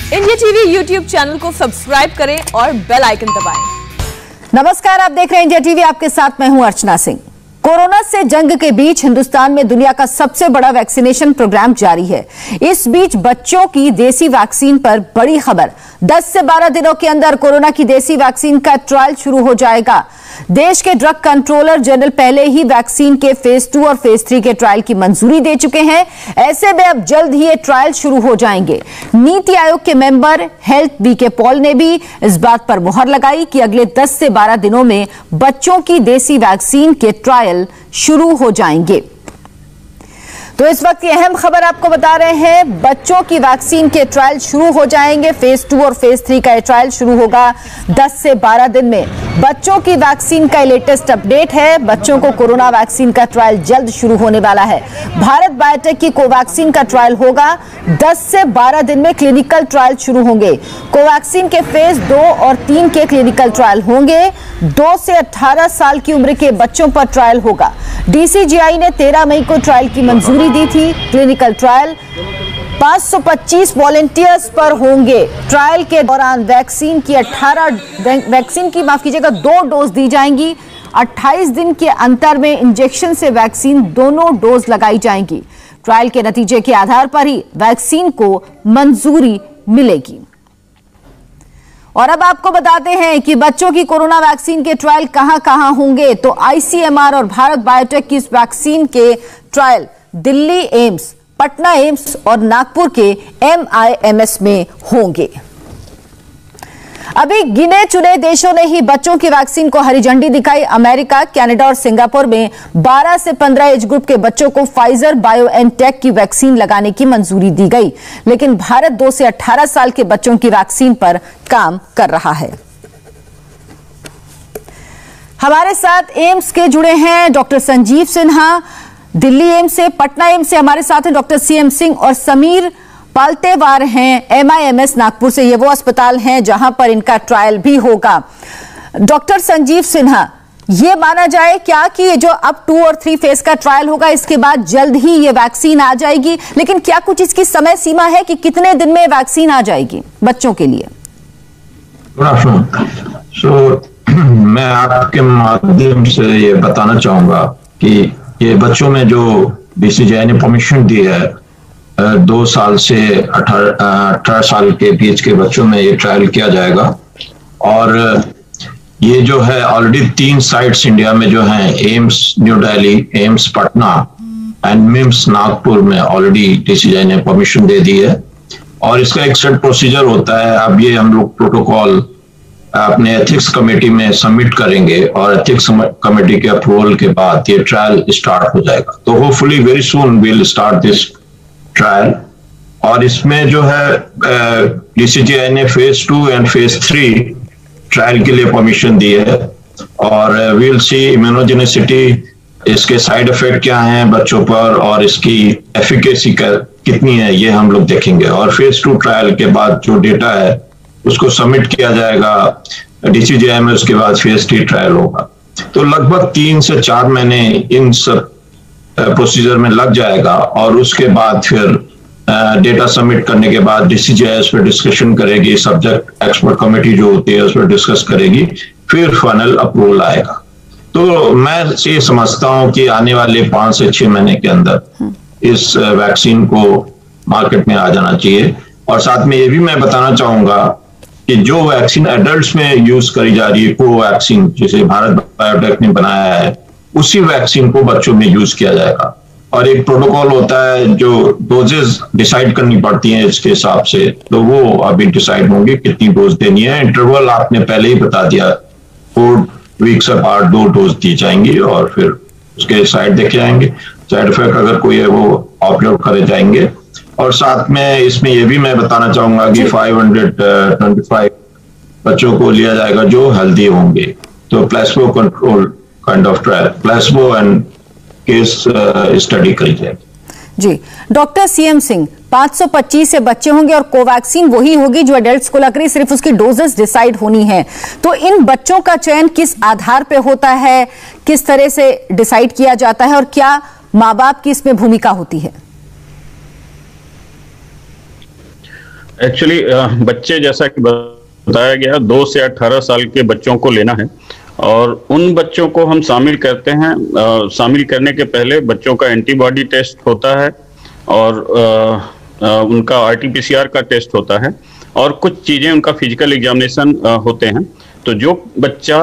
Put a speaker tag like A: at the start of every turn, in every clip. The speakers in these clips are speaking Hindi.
A: इंडिया टीवी यूट्यूब चैनल को सब्सक्राइब करें और बेल आइकन दबाएं।
B: नमस्कार, आप देख रहे हैं इंडिया टीवी। आपके साथ मैं हूं अर्चना सिंह। कोरोना से जंग के बीच हिंदुस्तान में दुनिया का सबसे बड़ा वैक्सीनेशन प्रोग्राम जारी है। इस बीच बच्चों की देसी वैक्सीन पर बड़ी खबर। 10 से 12 दिनों के अंदर कोरोना की देसी वैक्सीन का ट्रायल शुरू हो जाएगा। देश के ड्रग कंट्रोलर जनरल पहले ही वैक्सीन के फेज 2 और फेज 3 के ट्रायल की मंजूरी दे चुके हैं। ऐसे में अब जल्द ही ये ट्रायल शुरू हो जाएंगे। नीति आयोग के मेंबर हेल्थ बीके पॉल ने भी इस बात पर मुहर लगाई कि अगले 10 से 12 दिनों में बच्चों की देसी वैक्सीन के ट्रायल शुरू हो जाएंगे। तो इस वक्त की अहम खबर आपको बता रहे हैं, बच्चों की वैक्सीन के ट्रायल शुरू हो जाएंगे। फेज 2 और फेज 3 का ट्रायल शुरू होगा 10 से 12 दिन में। बच्चों की वैक्सीन का लेटेस्ट अपडेट है। बच्चों को कोरोना वैक्सीन का ट्रायल जल्द शुरू होने वाला है। भारत बायोटेक की कोवैक्सीन का ट्रायल होगा। 10 से 12 दिन में क्लिनिकल ट्रायल शुरू होंगे। कोवैक्सीन के फेज 2 और 3 के क्लिनिकल ट्रायल होंगे। 2 से 18 साल की उम्र के बच्चों पर ट्रायल होगा। डीसीजीआई ने 13 मई को ट्रायल की मंजूरी दी थी। क्लिनिकल ट्रायल 525 वॉलंटियर्स पर होंगे। ट्रायल के दौरान वैक्सीन की 2 डोज दी जाएंगी। 28 दिन के अंतर में इंजेक्शन से वैक्सीन दोनों डोज लगाई जाएंगी। ट्रायल के नतीजे के आधार पर ही वैक्सीन को मंजूरी मिलेगी। और अब आपको बताते हैं कि बच्चों की कोरोना वैक्सीन के ट्रायल कहां होंगे। तो आईसीएमआर और भारत बायोटेक की इस वैक्सीन के trial Delhi AIIMS, Patna AIIMS और नागपुर के MIMS में होंगे। अभी गिने चुने देशों ने ही बच्चों की वैक्सीन को हरी झंडी दिखाई। अमेरिका, कनाडा और सिंगापुर में 12 से 15 एज ग्रुप के बच्चों को फाइजर बायोएनटेक की वैक्सीन लगाने की मंजूरी दी गई। लेकिन भारत 2 से 18 साल के बच्चों की वैक्सीन पर काम कर रहा है। हमारे साथ एम्स के जुड़े हैं डॉक्टर संजीव सिन्हा दिल्ली एम्स से, पटना एम्स से हमारे साथ हैं डॉक्टर CM सिंह और समीर पालतेवार हैं MIMS नागपुर से। ये वो अस्पताल हैं जहां पर इनका ट्रायल भी होगा। डॉक्टर संजीव सिन्हा, ये माना जाए क्या कि ये जो अब 2 और 3 फेज का ट्रायल होगा, इसके बाद जल्द ही ये वैक्सीन आ जाएगी, लेकिन क्या कुछ इसकी समय सीमा है कि कितने दिन में वैक्सीन आ जाएगी बच्चों के लिए?
C: मैं आपके माध्यम से ये बताना चाहूंगा कि ये बच्चों में जो डीसीजीआई ने परमिशन दी है 2 साल से 18 साल के बीच के बच्चों में ये ट्रायल किया जाएगा। और ये जो है ऑलरेडी 3 साइट्स इंडिया में जो हैं, AIIMS new Delhi, AIIMS Patna and memes Nagpur में ऑलरेडी डीसीजीआई ने परमिशन दे दी है। और इसका एक सेट प्रोसीजर होता है। अब ये हम लोग प्रोटोकॉल अपने एथिक्स कमेटी में सबमिट करेंगे और एथिक्स कमेटी के अप्रूवल के बाद ये ट्रायल स्टार्ट हो जाएगा। तो hopefully very soon will start this trial. और इसमें जो है डीसीजीआई ने फेज 2 एंड फेज 3 ट्रायल के लिए परमिशन दी है। और वी विल सी इम्यूनोजेनिसिटी, इसके साइड इफेक्ट क्या हैं बच्चों पर और इसकी एफिकेसी कितनी है, ये हम लोग देखेंगे। और फेज 2 ट्रायल के बाद जो डेटा है उसको सबमिट किया जाएगा डीसीजीआई में। उसके बाद फेज 3 ट्रायल होगा। तो लगभग 3 से 4 महीने इन सब प्रोसीजर में लग जाएगा। और उसके बाद फिर डेटा सबमिट करने के बाद डीसीजीआई उस पर डिस्कशन करेगी, सब्जेक्ट एक्सपर्ट कमेटी जो होती है उस पर डिस्कस करेगी, फिर फाइनल अप्रूवल आएगा। तो मैं ये समझता हूं कि आने वाले 5 से 6 महीने के अंदर इस वैक्सीन को मार्केट में आ जाना चाहिए। और साथ में ये भी मैं बताना चाहूंगा कि जो वैक्सीन एडल्ट्स में यूज करी जा रही है, कोवैक्सीन, जिसे भारत बायोटेक ने बनाया है, उसी वैक्सीन को बच्चों में यूज किया जाएगा। और एक प्रोटोकॉल होता है जो डोजेस डिसाइड करनी पड़ती हैं इसके हिसाब से, तो वो अभी डिसाइड होंगे कितनी डोज देनी है। इंटरवल आपने पहले ही बता दिया, 4 वीक्स अपार्ट 2 डोज दी जाएंगी और फिर उसके साइड देखे जाएंगे। साइड इफेक्ट अगर कोई है वो ऑब्जर्व करे जाएंगे। और साथ में इसमें ये भी मैं बताना चाहूंगा कि 525 बच्चों को लिया जाएगा जो हेल्दी होंगे। तो placebo control kind of trial, placebo and case study करी जाएगी।
B: जी डॉक्टर CM सिंह, 525 से बच्चे होंगे और कोवैक्सीन वही होगी जो एडल्ट्स को लग रही, सिर्फ उसकी डोजेस डिसाइड होनी है। तो इन बच्चों का चयन किस आधार पे होता है, किस तरह से डिसाइड किया जाता है और क्या माँ बाप की इसमें भूमिका होती है?
D: एक्चुअली बच्चे, जैसा कि बताया गया, 2 से 18 साल के बच्चों को लेना है और उन बच्चों को हम शामिल करते हैं। शामिल करने के पहले बच्चों का एंटीबॉडी टेस्ट होता है और उनका आरटीपीसीआर का टेस्ट होता है और कुछ चीजें, उनका फिजिकल एग्जामिनेशन होते हैं। तो जो बच्चा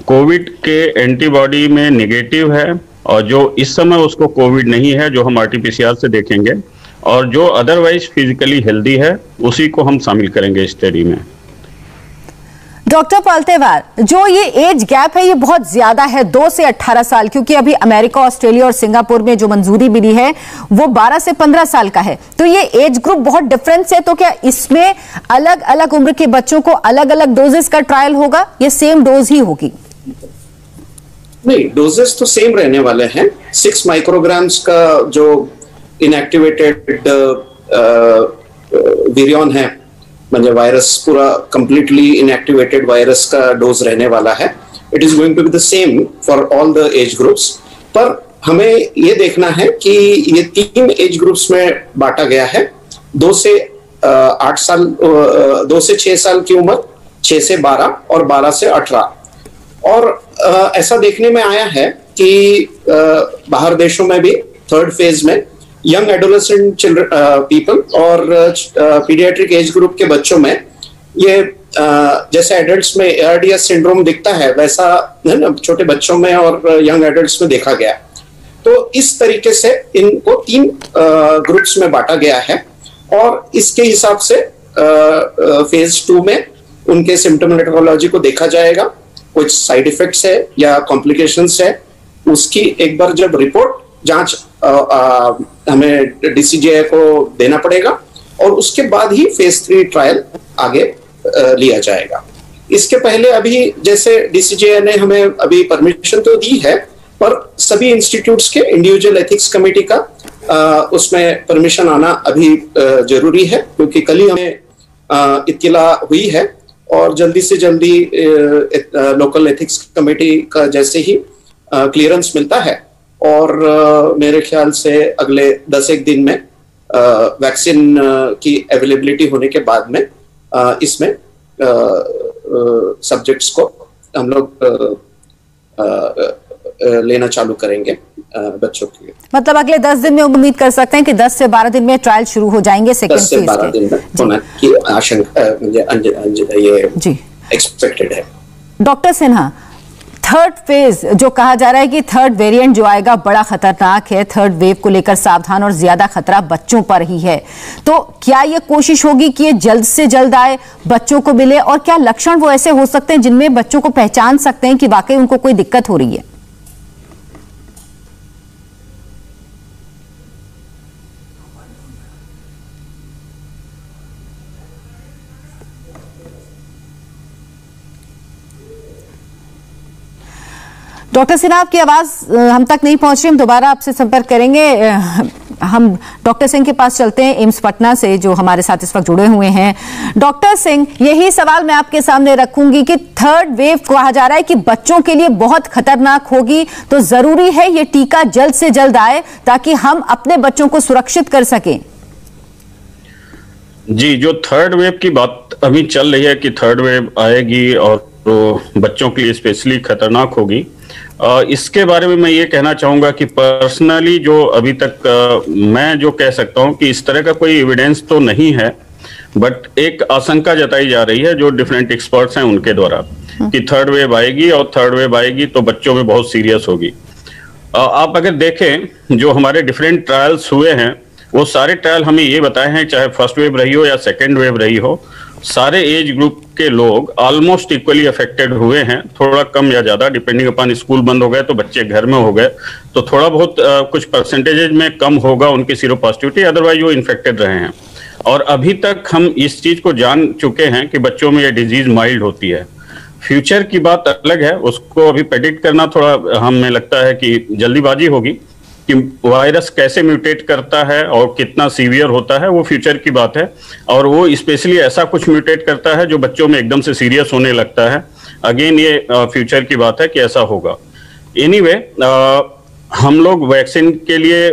D: कोविड के एंटीबॉडी में नेगेटिव है और जो इस समय उसको कोविड नहीं है, जो हम आरटीपीसीआर से देखेंगे, और जो अदरवाइज फिजिकली हेल्दी है, उसी को हम शामिल करेंगे स्टडी में।
B: डॉक्टर पालतेवार, जो ये एज गैप है ये बहुत ज्यादा है, 2 से 18 साल, क्योंकि अभी अमेरिका, ऑस्ट्रेलिया और सिंगापुर में जो मंजूरी मिली है वो 12 से 15 साल का है। तो ये एज ग्रुप बहुत डिफरेंस है, तो क्या इसमें अलग अलग उम्र के बच्चों को अलग अलग डोजेस का ट्रायल होगा या सेम डोज ही होगी?
E: नहीं, डोजेस तो सेम रहने वाले हैं। 6 माइक्रोग्राम्स का जो इनएक्टिवेटेड विरियन है, म्हणजे वायरस पूरा कंप्लीटली इनएक्टिवेटेड वायरस का डोज रहने वाला है। It is going to be the same for all the age groups. पर हमें ये देखना है कि ये 3 एज ग्रुप्स में बांटा गया है। 2 से 8 साल, 2 से 6 साल की उम्र, 6 से 12 और 12 से 18। और ऐसा देखने में आया है कि बाहर देशों में भी 3rd फेज में यंग एडोलेसेंट चिल्ड्रन पीपल और पीडियाट्रिक एज ग्रुप के बच्चों में ये जैसे एडल्ट्स में ARDS सिंड्रोम दिखता है, वैसा है ना, छोटे बच्चों में और यंग एडल्ट्स में देखा गया। तो इस तरीके से इनको 3 ग्रुप्स में बांटा गया है और इसके हिसाब से फेज 2 में उनके सिम्टोमेटोलॉजी को देखा जाएगा। कुछ साइड इफेक्ट्स है या कॉम्प्लिकेशंस है, उसकी एक बार जब रिपोर्ट जांच हमें DCGI को देना पड़ेगा और उसके बाद ही फेज 3 ट्रायल आगे लिया जाएगा। इसके पहले अभी जैसे DCGI ने हमें अभी परमिशन तो दी है, पर सभी इंस्टीट्यूट्स के इंडिविजुअल एथिक्स कमेटी का उसमें परमिशन आना अभी जरूरी है, क्योंकि कल ही हमें इत्तला हुई है और जल्दी से जल्दी लोकल एथिक्स कमेटी का जैसे ही क्लियरेंस मिलता है और मेरे ख्याल से अगले 10-1 दिन में वैक्सीन की अवेलेबिलिटी होने के बाद में इसमें सब्जेक्ट्स को हम लोग लेना चालू करेंगे बच्चों के लिए।
B: मतलब अगले 10 दिन में उम्मीद कर सकते हैं कि 10 से 12 दिन में ट्रायल शुरू हो जाएंगे सेकंड फेज के?
E: 10 से 12 दिन में होने की आशंका ये जी एक्सपेक्टेड है।
B: डॉक्टर सिन्हा, 3rd फेज जो कहा जा रहा है कि 3rd वेरिएंट जो आएगा बड़ा खतरनाक है, 3rd वेव को लेकर सावधान और ज्यादा खतरा बच्चों पर ही है, तो क्या ये कोशिश होगी कि ये जल्द से जल्द आए, बच्चों को मिले, और क्या लक्षण वो ऐसे हो सकते हैं जिनमें बच्चों को पहचान सकते हैं कि वाकई उनको कोई दिक्कत हो रही है? डॉक्टर सिन्हा, आपकी आवाज हम तक नहीं पहुंच रही, हम दोबारा आपसे संपर्क करेंगे। हम डॉक्टर सिंह के पास चलते हैं, एम्स पटना से, जो हमारे साथ इस वक्त जुड़े हुए हैं। डॉक्टर सिंह, यही सवाल मैं आपके सामने रखूंगी कि 3rd वेव कहा जा रहा है कि बच्चों के लिए बहुत खतरनाक होगी, तो जरूरी है ये टीका जल्द से जल्द आए ताकि हम अपने बच्चों को सुरक्षित कर सकें।
D: जी, जो 3rd वेव की बात अभी चल रही है कि 3rd वेव आएगी और तो बच्चों के लिए स्पेशली खतरनाक होगी, इसके बारे में मैं ये कहना चाहूंगा कि पर्सनली जो अभी तक मैं जो कह सकता हूं कि इस तरह का कोई एविडेंस तो नहीं है, बट एक आशंका जताई जा रही है जो डिफरेंट एक्सपर्ट्स हैं उनके द्वारा कि 3rd वेव आएगी और 3rd वेव आएगी तो बच्चों में बहुत सीरियस होगी। आप अगर देखें जो हमारे डिफरेंट ट्रायल्स हुए हैं, वो सारे ट्रायल हमें ये बताए हैं, चाहे 1st वेव रही हो या 2nd वेव रही हो, सारे एज ग्रुप के लोग ऑलमोस्ट इक्वली अफेक्टेड हुए हैं, थोड़ा कम या ज्यादा डिपेंडिंग अपॉन, स्कूल बंद हो गए तो बच्चे घर में हो गए तो थोड़ा बहुत कुछ परसेंटेज में कम होगा उनकी सीरो पॉजिटिविटी, अदरवाइज वो इन्फेक्टेड रहे हैं। और अभी तक हम इस चीज को जान चुके हैं कि बच्चों में ये डिजीज माइल्ड होती है। फ्यूचर की बात अलग है, उसको अभी प्रेडिक्ट करना थोड़ा हमें लगता है कि जल्दीबाजी होगी कि वायरस कैसे म्यूटेट करता है और कितना सीवियर होता है, वो फ्यूचर की बात है। और वो स्पेशली ऐसा कुछ म्यूटेट करता है जो बच्चों में एकदम से सीरियस होने लगता है। अगेन ये फ्यूचर की बात है कि ऐसा होगा। एनीवे, हम लोग वैक्सीन के लिए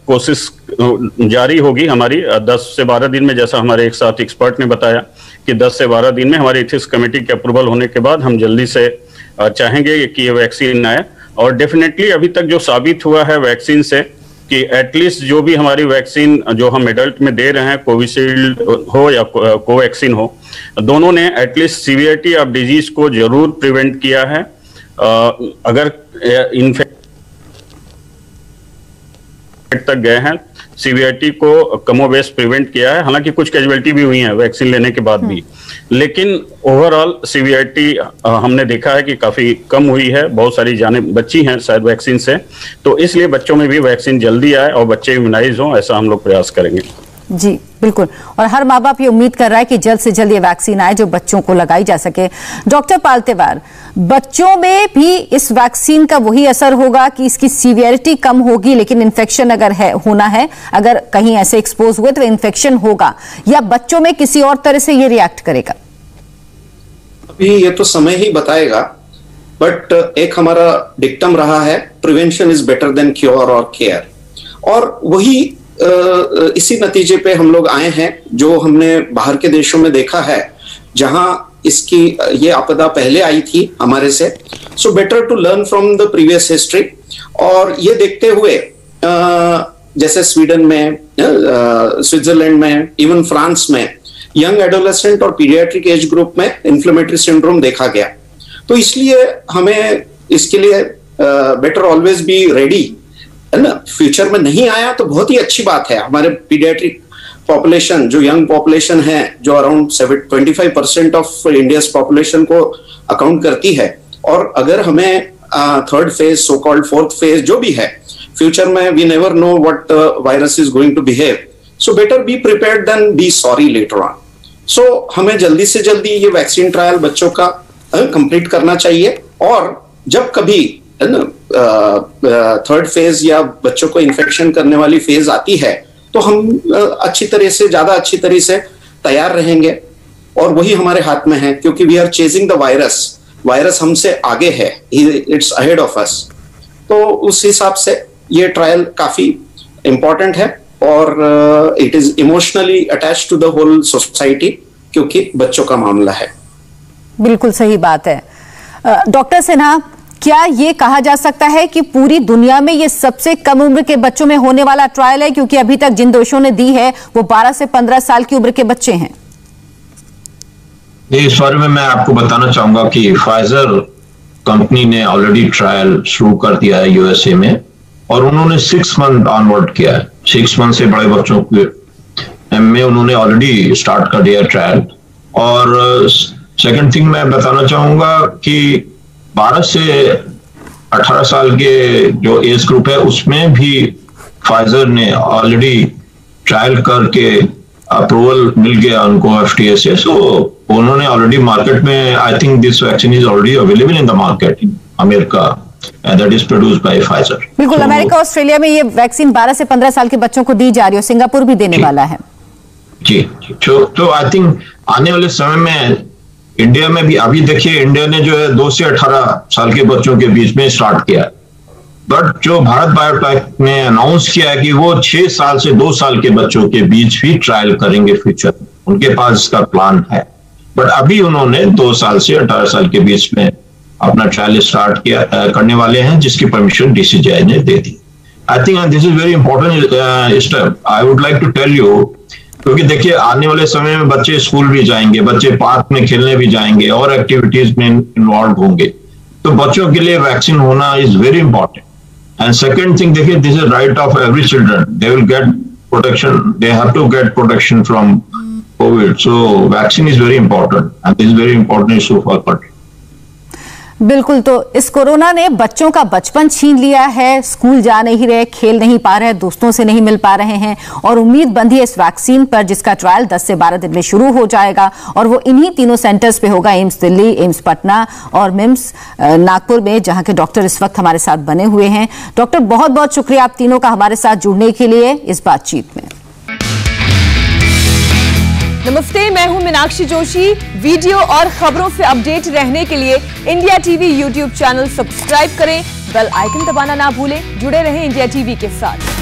D: कोशिश जारी होगी हमारी 10 से 12 दिन में, जैसा हमारे एक साथ एक्सपर्ट ने बताया कि 10 से 12 दिन में हमारी एथिक्स कमेटी के अप्रूवल होने के बाद हम जल्दी से चाहेंगे कि ये वैक्सीन आए। और डेफिनेटली अभी तक जो साबित हुआ है वैक्सीन से कि एटलीस्ट जो भी हमारी वैक्सीन जो हम एडल्ट में दे रहे हैं, कोविशील्ड हो या कोवैक्सीन हो, दोनों ने एटलीस्ट सीवियरिटी ऑफ डिजीज को जरूर प्रिवेंट किया है। अगर इन्फेक्ट तक गए हैं, सीवियरिटी को कमोबेश प्रिवेंट किया है। हालांकि कुछ कैजुअलिटी भी हुई है वैक्सीन लेने के बाद भी, लेकिन ओवरऑल सीवियरिटी हमने देखा है कि काफी कम हुई है। बहुत सारी जानें बची हैं शायद वैक्सीन से, तो इसलिए बच्चों में भी वैक्सीन जल्दी आए और बच्चे इम्यूनाइज हों, ऐसा हम लोग प्रयास करेंगे।
B: जी बिल्कुल, और हर माँ बाप ये उम्मीद कर रहा है कि जल्द से जल्द ये वैक्सीन आए जो बच्चों को लगाई जा सके। डॉक्टर पालतेवार, बच्चों में भी इस वैक्सीन का वही असर होगा कि इसकी सीवियरिटी कम होगी, लेकिन इन्फेक्शन अगर होना है, अगर कहीं ऐसे एक्सपोज हुए तो इन्फेक्शन होगा, या बच्चों में किसी और तरह से ये रिएक्ट करेगा?
E: अभी ये तो समय ही बताएगा, बट एक हमारा डिक्टम रहा है, prevention is better than cure और केयर, और वही इसी नतीजे पे हम लोग आए हैं जो हमने बाहर के देशों में देखा है जहां इसकी ये आपदा पहले आई थी हमारे से। So better to learn from the previous history, और ये देखते हुए जैसे स्वीडन में, स्विट्जरलैंड में, इवन फ्रांस में यंग एडोलेसेंट और पीडियाट्रिक एज ग्रुप में इन्फ्लेमेटरी सिंड्रोम देखा गया। तो इसलिए हमें इसके लिए बेटर ऑलवेज बी रेडी, है ना। फ्यूचर में नहीं आया तो बहुत ही अच्छी बात है। हमारे पीडियाट्रिक पॉपुलेशन जो यंग पॉपुलेशन है, जो अराउंड 25% ऑफ इंडियाज पॉपुलेशन को अकाउंट करती है, और अगर हमें third phase, so called fourth phase जो भी है, फ्यूचर में we never know what virus is going to behave, so better be prepared than be sorry later on. So हमें जल्दी से जल्दी ये वैक्सीन ट्रायल बच्चों का कंप्लीट करना चाहिए, और जब कभी थर्ड फेज या बच्चों को इन्फेक्शन करने वाली फेज आती है तो हम अच्छी तरह से, ज्यादा अच्छी तरह से तैयार रहेंगे, और वही हमारे हाथ में है, क्योंकि we are chasing the virus. Virus हमसे आगे है, इट्स अहेड ऑफ अस। तो उस हिसाब से ये ट्रायल काफी इंपॉर्टेंट है, और it is emotionally attached to the whole society, क्योंकि बच्चों का मामला है।
B: बिल्कुल सही बात है। डॉक्टर सिन्हा, क्या ये कहा जा सकता है कि पूरी दुनिया में ये सबसे कम उम्र के बच्चों में होने वाला ट्रायल है, क्योंकि अभी तक जिन देशों ने दी है वो 12 से 15 साल की उम्र के बच्चे हैं?
C: इस बारे में मैं आपको बताना चाहूंगा कि फाइजर कंपनी ने ऑलरेडी ट्रायल शुरू कर दिया है यूएसए में, और उन्होंने 6 मंथ ऑनवर्ड किया है। 6 मंथ से बड़े बच्चों में उन्होंने ऑलरेडी स्टार्ट कर दिया ट्रायल। और सेकंड थिंग मैं बताना चाहूंगा कि 12 से 18 साल के जो एज ग्रुप है उसमें भी फाइजर ने ऑलरेडी ट्रायल करके अप्रूवल मिल गया उनको एफडीए से। सो उन्होंने ऑलरेडी मार्केट में, आई think this vaccine is already available in the market in America, that is produced by Pfizer.
B: बिल्कुल, अमेरिका, ऑस्ट्रेलिया में ये वैक्सीन 12 से 15 साल के बच्चों को दी जा रही है, सिंगापुर भी देने वाला है।
C: जी, तो आई थिंक आने वाले समय में इंडिया में भी, अभी देखिए इंडिया ने जो है 2 से 18 साल के बच्चों के बीच में स्टार्ट किया, बट जो भारत बायोटेक ने अनाउंस किया है कि वो 6 साल से 2 साल के बच्चों के बीच भी ट्रायल करेंगे फ्यूचर में, उनके पास इसका प्लान है। बट अभी उन्होंने 2 साल से 18 साल के बीच में अपना ट्रायल स्टार्ट किया करने वाले हैं, जिसकी परमिशन डीसीजीआई ने दे दी। I think this is very important step, I would like to tell you, क्योंकि देखिए आने वाले समय में बच्चे स्कूल भी जाएंगे, बच्चे पार्क में खेलने भी जाएंगे और एक्टिविटीज में इन्वॉल्व होंगे, तो बच्चों के लिए वैक्सीन होना is very important. And second thing, देखिए this is right of every children, they will get protection, they have to get protection from covid, so vaccine is very important and this is very important issue for country.
B: बिल्कुल, तो इस कोरोना ने बच्चों का बचपन छीन लिया है, स्कूल जा नहीं रहे, खेल नहीं पा रहे, दोस्तों से नहीं मिल पा रहे हैं, और उम्मीद बंधी है इस वैक्सीन पर, जिसका ट्रायल 10 से 12 दिन में शुरू हो जाएगा, और वो इन्हीं तीनों सेंटर्स पे होगा, एम्स दिल्ली, एम्स पटना और मिम्स नागपुर में, जहां के डॉक्टर इस वक्त हमारे साथ बने हुए हैं। डॉक्टर, बहुत बहुत शुक्रिया आप तीनों का हमारे साथ जुड़ने के लिए इस बातचीत में।
A: नमस्ते, मैं हूं मीनाक्षी जोशी। वीडियो और खबरों से अपडेट रहने के लिए India TV YouTube channel subscribe करें, बेल आइकन दबाना ना भूलें। जुड़े रहें इंडिया टीवी के साथ।